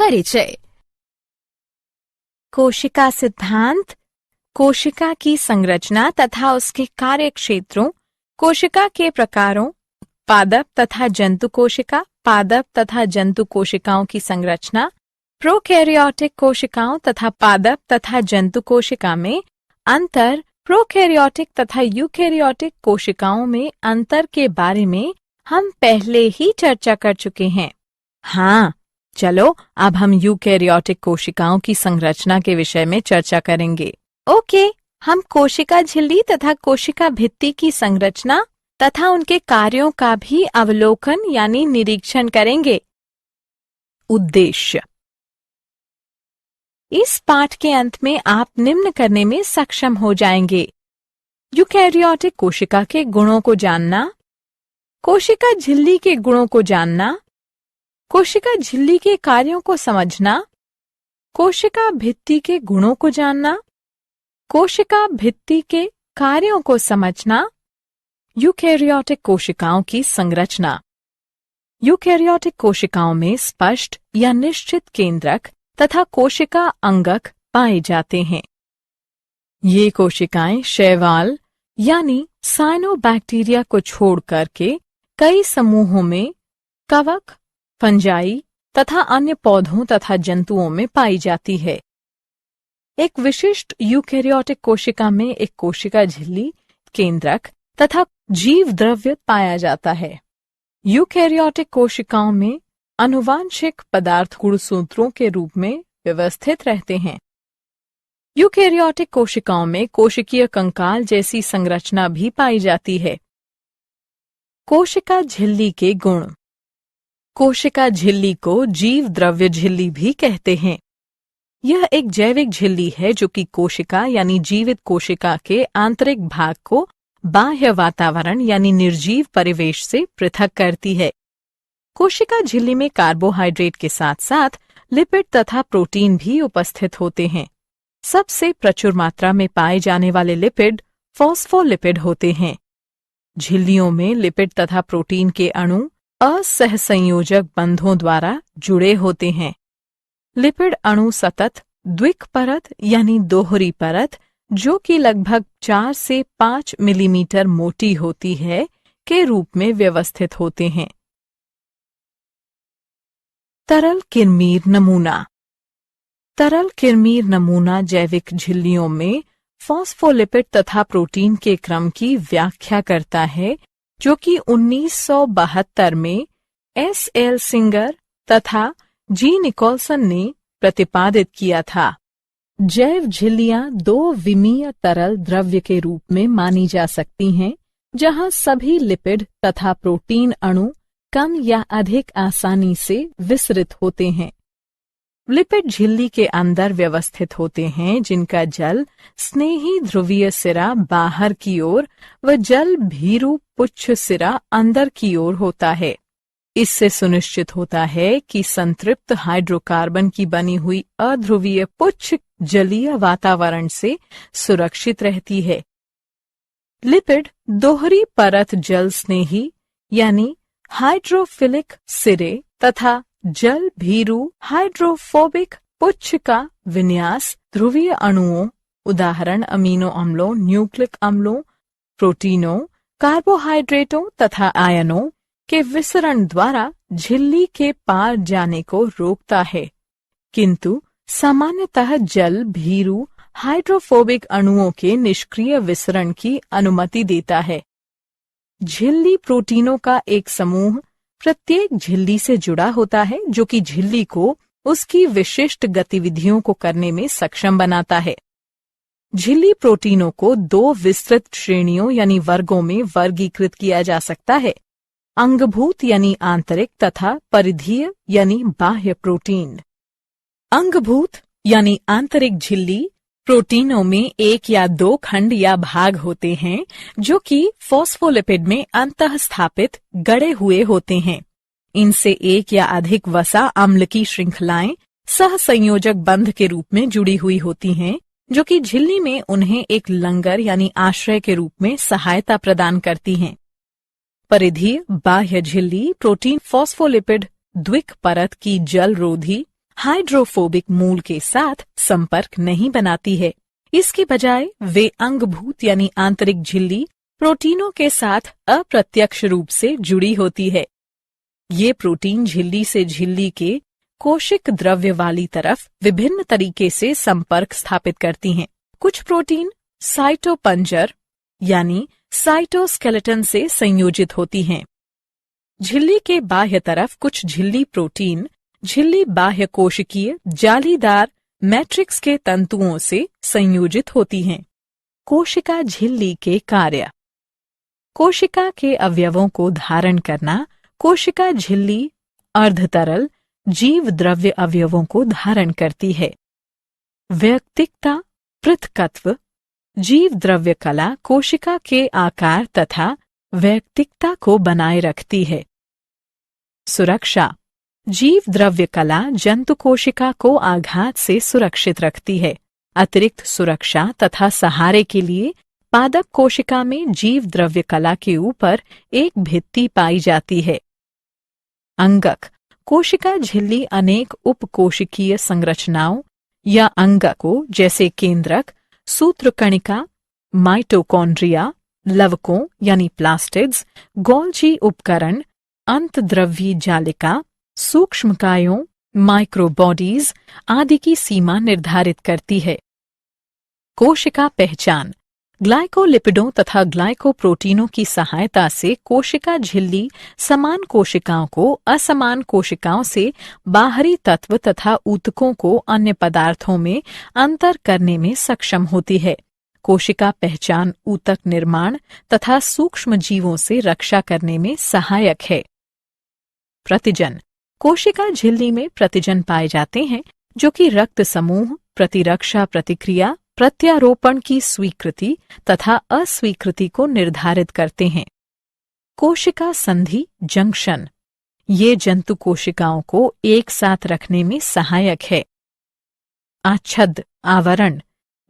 परिचय। कोशिका सिद्धांत, कोशिका की संरचना तथा उसके कार्य क्षेत्रों, कोशिका के प्रकारों, पादप तथा जंतु कोशिका, पादप तथा जंतु कोशिकाओं की संरचना, प्रोकैरियोटिक कोशिकाओं तथा पादप तथा जंतु कोशिका में अंतर, प्रोकैरियोटिक तथा यूकैरियोटिक कोशिकाओं में अंतर के बारे में हम पहले ही चर्चा कर चुके हैं। हाँ, चलो अब हम यूकैरियोटिक कोशिकाओं की संरचना के विषय में चर्चा करेंगे। ओके, हम कोशिका झिल्ली तथा कोशिका भित्ति की संरचना तथा उनके कार्यों का भी अवलोकन यानी निरीक्षण करेंगे। उद्देश्य। इस पाठ के अंत में आप निम्न करने में सक्षम हो जाएंगे: यूकैरियोटिक कोशिका के गुणों को जानना, कोशिका झिल्ली के गुणों को जानना, कोशिका झिल्ली के कार्यों को समझना, कोशिका भित्ति के गुणों को जानना, कोशिका भित्ति के कार्यों को समझना। यूकैरियोटिक कोशिकाओं की संरचना। यूकैरियोटिक कोशिकाओं में स्पष्ट या निश्चित केंद्रक तथा कोशिका अंगक पाए जाते हैं। ये कोशिकाएं शैवाल यानी साइनोबैक्टीरिया को छोड़ करके कई समूहों में कवक, फंजाई तथा अन्य पौधों तथा जंतुओं में पाई जाती है। एक विशिष्ट यूकैरियोटिक कोशिका में एक कोशिका झिल्ली, केंद्रक तथा जीव द्रव्य पाया जाता है। यूकैरियोटिक कोशिकाओं में आनुवांशिक पदार्थ गुणसूत्रों के रूप में व्यवस्थित रहते हैं। यूकैरियोटिक कोशिकाओं में कोशिकीय कंकाल जैसी संरचना भी पाई जाती है। कोशिका झिल्ली के गुण। कोशिका झिल्ली को जीव द्रव्य झिल्ली भी कहते हैं। यह एक जैविक झिल्ली है जो कि कोशिका यानी जीवित कोशिका के आंतरिक भाग को बाह्य वातावरण यानी निर्जीव परिवेश से पृथक करती है। कोशिका झिल्ली में कार्बोहाइड्रेट के साथ साथ लिपिड तथा प्रोटीन भी उपस्थित होते हैं। सबसे प्रचुर मात्रा में पाए जाने वाले लिपिड फॉस्फोलिपिड होते हैं। झिल्लियों में लिपिड तथा प्रोटीन के अणु असहसंयोजक बंधों द्वारा जुड़े होते हैं। लिपिड अणु सतत द्विक परत यानी दोहरी परत, जो कि लगभग 4 से 5 मिलीमीटर मोटी होती है, के रूप में व्यवस्थित होते हैं। तरल किरमीर नमूना। तरल किरमीर नमूना जैविक झिल्लियों में फॉस्फोलिपिड तथा प्रोटीन के क्रम की व्याख्या करता है, जो कि 1972 में S.L. सिंगर तथा जी. निकोलसन ने प्रतिपादित किया था। जैव झिल्लियां 2 विमीय तरल द्रव्य के रूप में मानी जा सकती हैं, जहां सभी लिपिड तथा प्रोटीन अणु कम या अधिक आसानी से विसरित होते हैं। लिपिड झिल्ली के अंदर व्यवस्थित होते हैं, जिनका जल स्नेही ध्रुवीय सिरा बाहर की ओर व जल भीरू पुच्छ सिरा अंदर की ओर होता है। इससे सुनिश्चित होता है कि संतृप्त हाइड्रोकार्बन की बनी हुई अध्रुवीय पुच्छ जलीय वातावरण से सुरक्षित रहती है। लिपिड दोहरी परत जल स्नेही यानी हाइड्रोफिलिक सिरे तथा जल भीरू हाइड्रोफोबिक पुच्छ का विन्यास ध्रुवीय अणुओं, उदाहरण अमीनो अम्लों, न्यूक्लिक अम्लों, प्रोटीनों, कार्बोहाइड्रेटों तथा आयनों के विसरण द्वारा झिल्ली के पार जाने को रोकता है, किंतु सामान्यतः जल भीरू हाइड्रोफोबिक अणुओं के निष्क्रिय विसरण की अनुमति देता है। झिल्ली प्रोटीनों का एक समूह प्रत्येक झिल्ली से जुड़ा होता है, जो कि झिल्ली को उसकी विशिष्ट गतिविधियों को करने में सक्षम बनाता है। झिल्ली प्रोटीनों को 2 विस्तृत श्रेणियों यानी वर्गों में वर्गीकृत किया जा सकता है: अंगभूत यानी आंतरिक तथा परिधीय यानी बाह्य प्रोटीन। अंगभूत यानी आंतरिक झिल्ली प्रोटीनों में 1 या 2 खंड या भाग होते हैं, जो कि फॉस्फोलिपिड में अंतःस्थापित गड़े हुए होते हैं। इनसे 1 या अधिक वसा अम्ल की श्रृंखलाएं सहसंयोजक बंध के रूप में जुड़ी हुई होती हैं, जो कि झिल्ली में उन्हें एक लंगर यानी आश्रय के रूप में सहायता प्रदान करती हैं। परिधीय बाह्य झिल्ली प्रोटीन फॉस्फोलिपिड द्विक परत की जल रोधी हाइड्रोफोबिक मूल के साथ संपर्क नहीं बनाती है। इसके बजाय वे अंगभूत यानी आंतरिक झिल्ली प्रोटीनों के साथ अप्रत्यक्ष रूप से जुड़ी होती है। ये प्रोटीन झिल्ली से झिल्ली के कोशिक द्रव्य वाली तरफ विभिन्न तरीके से संपर्क स्थापित करती हैं। कुछ प्रोटीन साइटोपंजर यानी साइटोस्केलेटन से संयोजित होती हैं। झिल्ली के बाह्य तरफ कुछ झिल्ली प्रोटीन झिल्ली बाह्य कोशिकीय जालीदार मैट्रिक्स के तंतुओं से संयोजित होती हैं। कोशिका झिल्ली के कार्य। कोशिका के अवयवों को धारण करना। कोशिका झिल्ली अर्धतरल जीव द्रव्य अवयवों को धारण करती है। वैयक्तिकता पृथकत्व। जीव द्रव्य कला कोशिका के आकार तथा वैयक्तिकता को बनाए रखती है। सुरक्षा। जीव द्रव्य कला जंतु कोशिका को आघात से सुरक्षित रखती है। अतिरिक्त सुरक्षा तथा सहारे के लिए पादप कोशिका में जीव द्रव्य कला के ऊपर एक भित्ति पाई जाती है। अंगक। कोशिका झिल्ली अनेक उपकोशिकीय संरचनाओं या अंगकों जैसे केंद्रक, सूत्रकणिका, माइटोकॉन्ड्रिया, लवकों यानी प्लास्टिड्स, गोल्जी उपकरण, अंतद्रव्यी जालिका, सूक्ष्मकायों, माइक्रोबॉडीज आदि की सीमा निर्धारित करती है। कोशिका पहचान। ग्लाइकोलिपिडों तथा ग्लाइकोप्रोटीनों की सहायता से कोशिका झिल्ली समान कोशिकाओं को असमान कोशिकाओं से बाहरी तत्व तथा ऊतकों को अन्य पदार्थों में अंतर करने में सक्षम होती है। कोशिका पहचान ऊतक निर्माण तथा सूक्ष्म जीवों से रक्षा करने में सहायक है। प्रतिजन। कोशिका झिल्ली में प्रतिजन पाए जाते हैं जो कि रक्त समूह, प्रतिरक्षा प्रतिक्रिया, प्रत्यारोपण की स्वीकृति तथा अस्वीकृति को निर्धारित करते हैं। कोशिका संधि जंक्शन। ये जंतु कोशिकाओं को एक साथ रखने में सहायक है। आच्छद आवरण।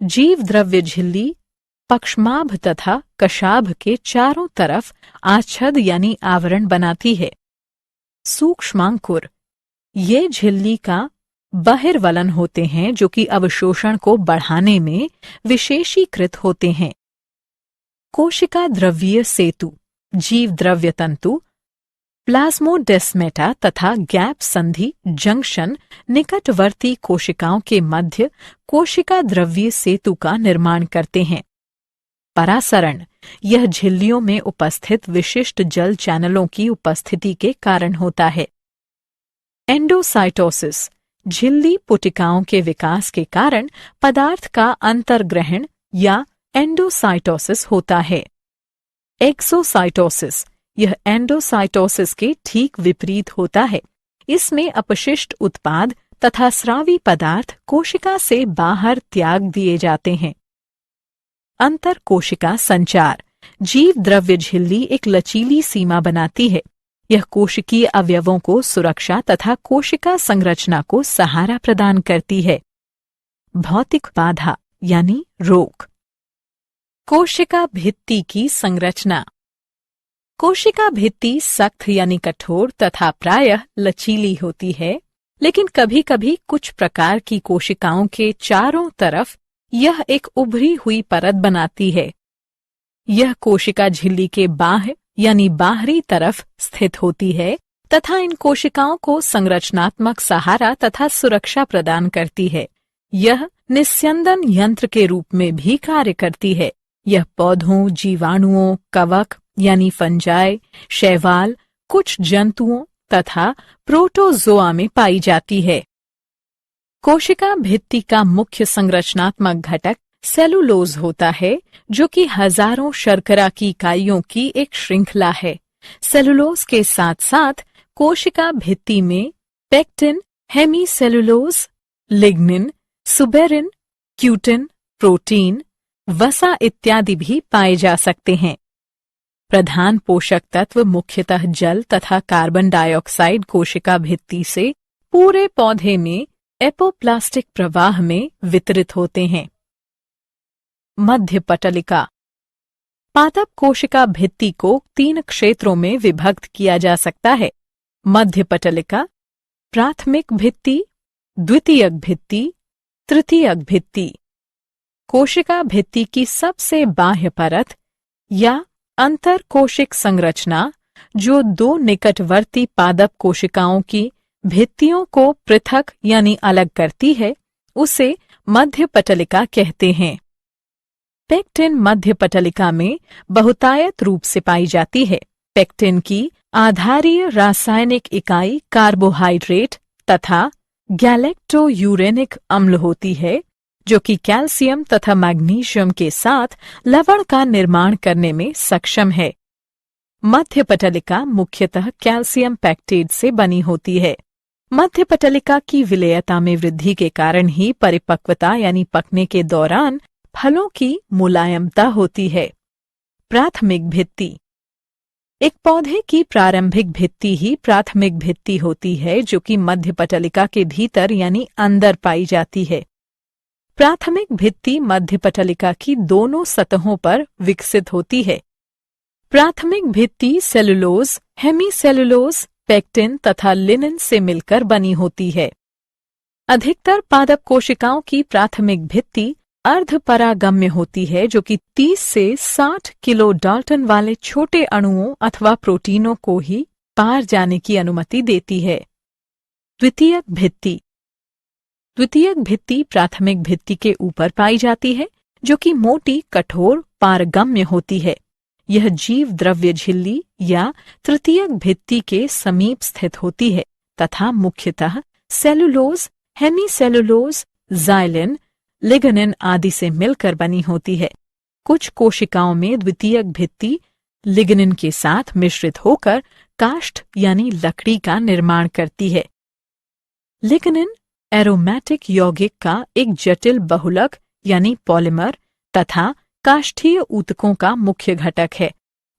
जीव द्रव्य झिल्ली पक्षमाभ तथा कशाभ के चारों तरफ आच्छद यानी आवरण बनाती है। सूक्ष्मांकुर। ये झिल्ली का बहिर्वलन होते हैं जो कि अवशोषण को बढ़ाने में विशेषीकृत होते हैं। कोशिका द्रव्यीय सेतु। जीव द्रव्य तंतु प्लाज्मोडेस्मेटा तथा गैप संधि जंक्शन निकटवर्ती कोशिकाओं के मध्य कोशिका द्रव्यीय सेतु का निर्माण करते हैं। परासरण। यह झिल्लियों में उपस्थित विशिष्ट जल चैनलों की उपस्थिति के कारण होता है। एंडोसाइटोसिस। झिल्ली पुटिकाओं के विकास के कारण पदार्थ का अंतर्ग्रहण या एंडोसाइटोसिस होता है। एक्सोसाइटोसिस। यह एंडोसाइटोसिस के ठीक विपरीत होता है। इसमें अपशिष्ट उत्पाद तथा स्रावी पदार्थ कोशिका से बाहर त्याग दिए जाते हैं। अंतर कोशिका संचार। जीव द्रव्य झिल्ली एक लचीली सीमा बनाती है। यह कोशिकीय अवयवों को सुरक्षा तथा कोशिका संरचना को सहारा प्रदान करती है। भौतिक बाधा यानी रोक। कोशिका भित्ति की संरचना। कोशिका भित्ति सख्त यानी कठोर तथा प्रायः लचीली होती है, लेकिन कभी कभी कुछ प्रकार की कोशिकाओं के चारों तरफ यह एक उभरी हुई परत बनाती है। यह कोशिका झिल्ली के बाह्य यानी बाहरी तरफ स्थित होती है तथा इन कोशिकाओं को संरचनात्मक सहारा तथा सुरक्षा प्रदान करती है। यह निस्यंदन यंत्र के रूप में भी कार्य करती है। यह पौधों, जीवाणुओं, कवक यानी फंजाई, शैवाल, कुछ जंतुओं तथा प्रोटोजोआ में पाई जाती है। कोशिका भित्ति का मुख्य संरचनात्मक घटक सेलुलोज होता है, जो कि हजारों शर्करा की इकाइयों की एक श्रृंखला है। सेलुलोज के साथ साथ कोशिका भित्ति में pectin, hemicellulose, lignin, suberin, cutin, protein, वसा इत्यादि भी पाए जा सकते हैं। प्रधान पोषक तत्व मुख्यतः जल तथा कार्बन डाइऑक्साइड कोशिका भित्ति से पूरे पौधे में एपोप्लास्टिक प्रवाह में वितरित होते हैं। मध्य पटलिका। पादप कोशिका भित्ति को 3 क्षेत्रों में विभक्त किया जा सकता है। मध्य पटलिका, प्राथमिक भित्ति, द्वितीयक भित्ति, तृतीयक भित्ति। कोशिका भित्ति की सबसे बाह्य परत या अंतरकोशिक संरचना, जो दो निकटवर्ती पादप कोशिकाओं की भित्तियों को पृथक यानी अलग करती है, उसे मध्य पटलिका कहते हैं। पेक्टिन मध्य पटलिका में बहुतायत रूप से पाई जाती है। पेक्टिन की आधारीय रासायनिक इकाई कार्बोहाइड्रेट तथा गैलेक्टोयूरेनिक अम्ल होती है, जो कि कैल्शियम तथा मैग्नीशियम के साथ लवण का निर्माण करने में सक्षम है। मध्य पटलिका मुख्यतः कैल्शियम पैक्टेट से बनी होती है। मध्य पटलिका की विलेयता में वृद्धि के कारण ही परिपक्वता यानी पकने के दौरान फलों की मुलायमता होती है। प्राथमिक भित्ति। एक पौधे की प्रारंभिक भित्ति ही प्राथमिक भित्ति होती है, जो कि मध्य पटलिका के भीतर यानी अंदर पाई जाती है। प्राथमिक भित्ति मध्य पटलिका की दोनों सतहों पर विकसित होती है। प्राथमिक भित्ति सेलुलोज, हेमीसेलुलोज, पेक्टिन तथा लिनिन से मिलकर बनी होती है। अधिकतर पादप कोशिकाओं की प्राथमिक भित्ति अर्धपरागम्य होती है, जो कि 30 से 60 किलो डाल्टन वाले छोटे अणुओं अथवा प्रोटीनों को ही पार जाने की अनुमति देती है। द्वितीयक भित्ति। द्वितीयक भित्ति प्राथमिक भित्ति के ऊपर पाई जाती है, जो कि मोटी, कठोर, पारगम्य होती है। यह जीव द्रव्य झिल्ली या तृतीयक भित्ति के समीप स्थित होती है तथा मुख्यतः सेलुलोज, हेमीसेलुलोज, जाइलिन, लिग्निन आदि से मिलकर बनी होती है। कुछ कोशिकाओं में द्वितीयक भित्ति लिग्निन के साथ मिश्रित होकर काष्ठ यानी लकड़ी का निर्माण करती है। लिग्निन एरोमेटिक यौगिक का एक जटिल बहुलक यानी पॉलिमर तथा काष्ठीय ऊतकों का मुख्य घटक है।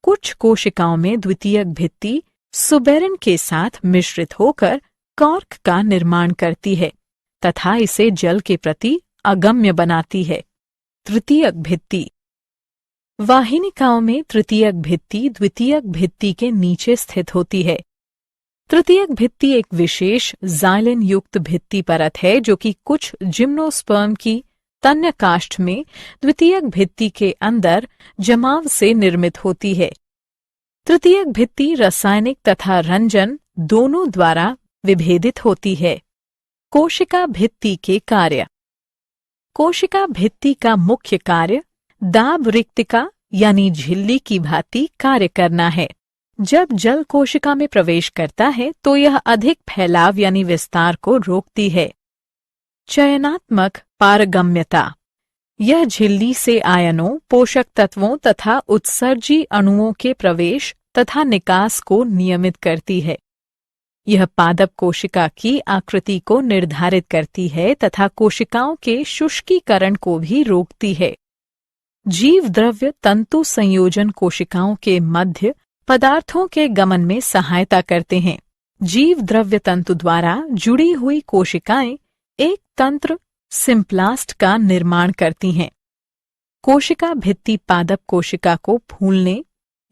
कुछ कोशिकाओं में द्वितीयक भित्ति सुबेरिन के साथ मिश्रित होकर कॉर्क का निर्माण करती है तथा इसे जल के प्रति अगम्य बनाती है। तृतीयक भित्ति। वाहिनिकाओं में तृतीयक भित्ति द्वितीयक भित्ति के नीचे स्थित होती है। तृतीयक भित्ति एक विशेष जाइलिन युक्त भित्ति परत है, जो कि कुछ जिम्नोस्पर्म की तन्य काष्ठ में द्वितीयक भित्ति के अंदर जमाव से निर्मित होती है। तृतीयक भित्ति रासायनिक तथा रंजन दोनों द्वारा विभेदित होती है। कोशिका भित्ति के कार्य। कोशिका भित्ति का मुख्य कार्य दाब रिक्तिका यानी झिल्ली की भांति कार्य करना है। जब जल कोशिका में प्रवेश करता है तो यह अधिक फैलाव यानी विस्तार को रोकती है। चयनात्मक पारगम्यता। यह झिल्ली से आयनों, पोषक तत्वों तथा उत्सर्जी अणुओं के प्रवेश तथा निकास को नियमित करती है। यह पादप कोशिका की आकृति को निर्धारित करती है तथा कोशिकाओं के शुष्कीकरण को भी रोकती है। जीव द्रव्य तंतु संयोजन कोशिकाओं के मध्य पदार्थों के गमन में सहायता करते हैं। जीव द्रव्य तंतु द्वारा जुड़ी हुई कोशिकाएं एक तंत्र सिम्प्लास्ट का निर्माण करती हैं। कोशिका भित्ति पादप कोशिका को फूलने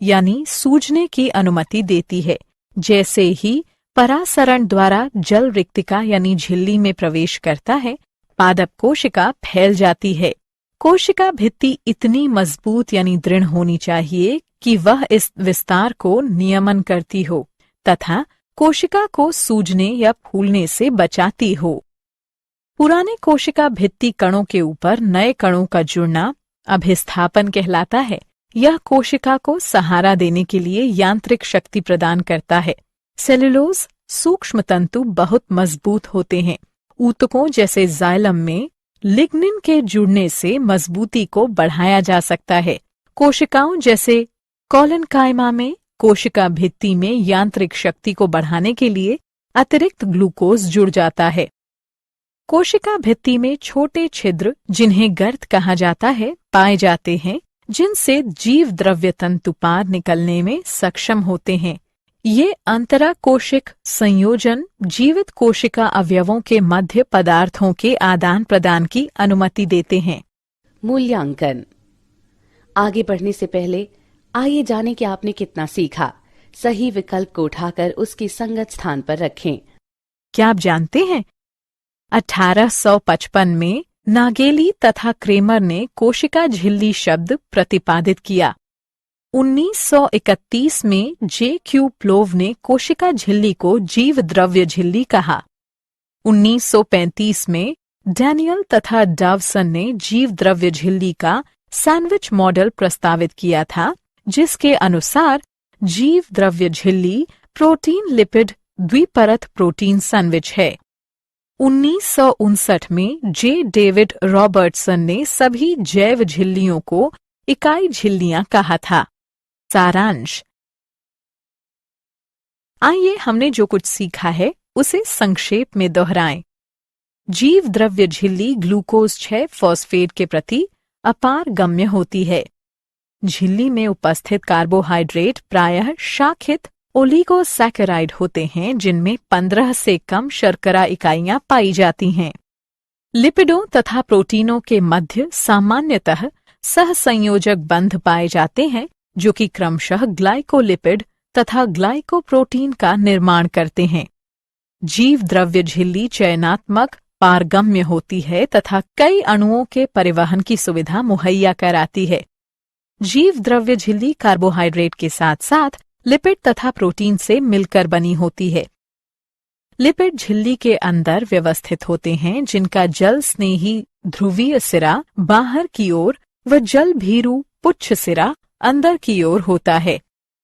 यानी सूजने की अनुमति देती है। जैसे ही परासरण द्वारा जल रिक्तिका यानी झिल्ली में प्रवेश करता है, पादप कोशिका फैल जाती है। कोशिका भित्ति इतनी मजबूत यानी दृढ़ होनी चाहिए कि वह इस विस्तार को नियमन करती हो तथा कोशिका को सूजने या फूलने से बचाती हो। पुराने कोशिका भित्ति कणों के ऊपर नए कणों का जुड़ना अभिस्थापन कहलाता है। यह कोशिका को सहारा देने के लिए यांत्रिक शक्ति प्रदान करता है। सेलुलोज सूक्ष्म तंतु बहुत मजबूत होते हैं। ऊतकों जैसे जाइलम में लिग्निन के जुड़ने से मजबूती को बढ़ाया जा सकता है। कोशिकाओं जैसे कोलेनकाइमा में कोशिका भित्ति में यांत्रिक शक्ति को बढ़ाने के लिए अतिरिक्त ग्लूकोज जुड़ जाता है। कोशिका भित्ति में छोटे छिद्र, जिन्हें गर्त कहा जाता है, पाए जाते हैं, जिनसे जीव द्रव्य तंतु पार निकलने में सक्षम होते हैं। ये अंतराकोशिक संयोजन जीवित कोशिका अवयवों के मध्य पदार्थों के आदान प्रदान की अनुमति देते हैं। मूल्यांकन। आगे बढ़ने से पहले आइए जानें कि आपने कितना सीखा। सही विकल्प को उठाकर उसकी संगत स्थान पर रखें। क्या आप जानते हैं 1855 में नागेली तथा क्रेमर ने कोशिका झिल्ली शब्द प्रतिपादित किया। 1931 में J.Q. प्लोव ने कोशिका झिल्ली को जीव द्रव्य झिल्ली कहा। 1935 में डैनियल तथा डॉवसन ने जीव द्रव्य झिल्ली का सैंडविच मॉडल प्रस्तावित किया था, जिसके अनुसार जीव द्रव्य झिल्ली प्रोटीन लिपिड द्विपरत प्रोटीन सैंडविच है। 1959 में जे. डेविड रॉबर्टसन ने सभी जैव झिल्लियों को इकाई झिल्लियां कहा था। सारांश। आइए हमने जो कुछ सीखा है उसे संक्षेप में दोहराएं। जीव द्रव्य झिल्ली ग्लूकोज 6 फॉस्फेट के प्रति अपार गम्य होती है। झिल्ली में उपस्थित कार्बोहाइड्रेट प्रायः शाखित ओलिगोसैकेराइड होते हैं, जिनमें 15 से कम शर्करा इकाइयां पाई जाती हैं। लिपिडों तथा प्रोटीनों के मध्य सामान्यतः सहसंयोजक बंध पाए जाते हैं, जो कि क्रमशः ग्लाइकोलिपिड तथा ग्लाइकोप्रोटीन का निर्माण करते हैं। जीव द्रव्य झिल्ली चयनात्मक पारगम्य होती है तथा कई अणुओं के परिवहन की सुविधा मुहैया कराती है। जीव द्रव्य झिल्ली कार्बोहाइड्रेट के साथ साथ लिपिड तथा प्रोटीन से मिलकर बनी होती है। लिपिड झिल्ली के अंदर व्यवस्थित होते हैं, जिनका जल स्नेही ध्रुवीय सिरा बाहर की ओर व जल भीरू पुच्छ सिरा अंदर की ओर होता है।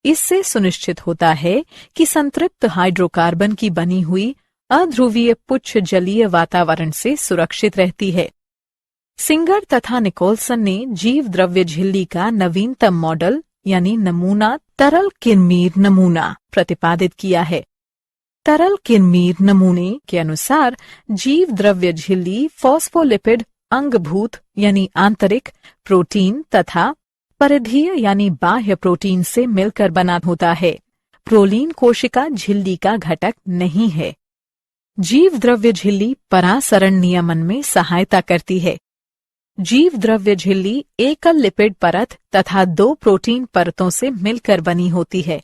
इससे सुनिश्चित होता है कि संतृप्त हाइड्रोकार्बन की बनी हुई अध्रुवीय पुच्छ जलीय वातावरण से सुरक्षित रहती है। सिंगर तथा निकोलसन ने जीव द्रव्य झिल्ली का नवीनतम मॉडल यानी नमूना तरल किरमीर नमूना प्रतिपादित किया है। तरल किरमीर नमूने के अनुसार जीव द्रव्य झिल्ली फॉस्फोलिपिड अंगभूत यानी आंतरिक प्रोटीन तथा परिधीय यानी बाह्य प्रोटीन से मिलकर बना होता है। प्रोलीन कोशिका झिल्ली का घटक नहीं है। जीव द्रव्य झिल्ली परासरण नियमन में सहायता करती है। जीव द्रव्य झिल्ली एकल लिपिड परत तथा 2 प्रोटीन परतों से मिलकर बनी होती है।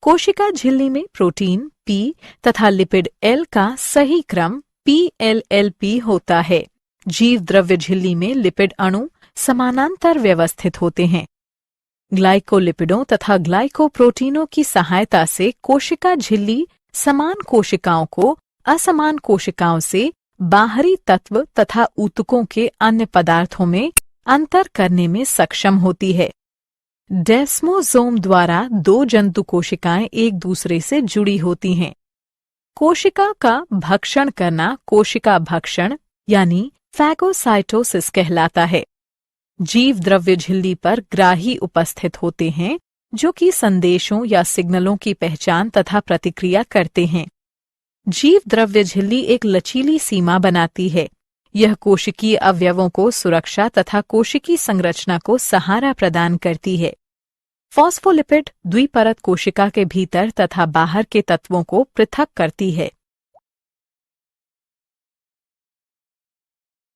कोशिका झिल्ली में प्रोटीन P तथा लिपिड L का सही क्रम PLLP होता है। जीव द्रव्य झिल्ली में लिपिड अणु समानांतर व्यवस्थित होते हैं। ग्लाइकोलिपिडों तथा ग्लाइकोप्रोटीनों की सहायता से कोशिका झिल्ली समान कोशिकाओं को असमान कोशिकाओं से बाहरी तत्व तथा ऊतकों के अन्य पदार्थों में अंतर करने में सक्षम होती है। डेस्मोसोम द्वारा 2 जंतु कोशिकाएं एक दूसरे से जुड़ी होती हैं। कोशिका का भक्षण करना कोशिका भक्षण यानी फैगोसाइटोसिस कहलाता है। जीव द्रव्य झिल्ली पर ग्राही उपस्थित होते हैं, जो कि संदेशों या सिग्नलों की पहचान तथा प्रतिक्रिया करते हैं। जीव द्रव्य झिल्ली एक लचीली सीमा बनाती है। यह कोशिकीय अवयवों को सुरक्षा तथा कोशिकी संरचना को सहारा प्रदान करती है। फॉस्फोलिपिड द्विपरत कोशिका के भीतर तथा बाहर के तत्वों को पृथक करती है।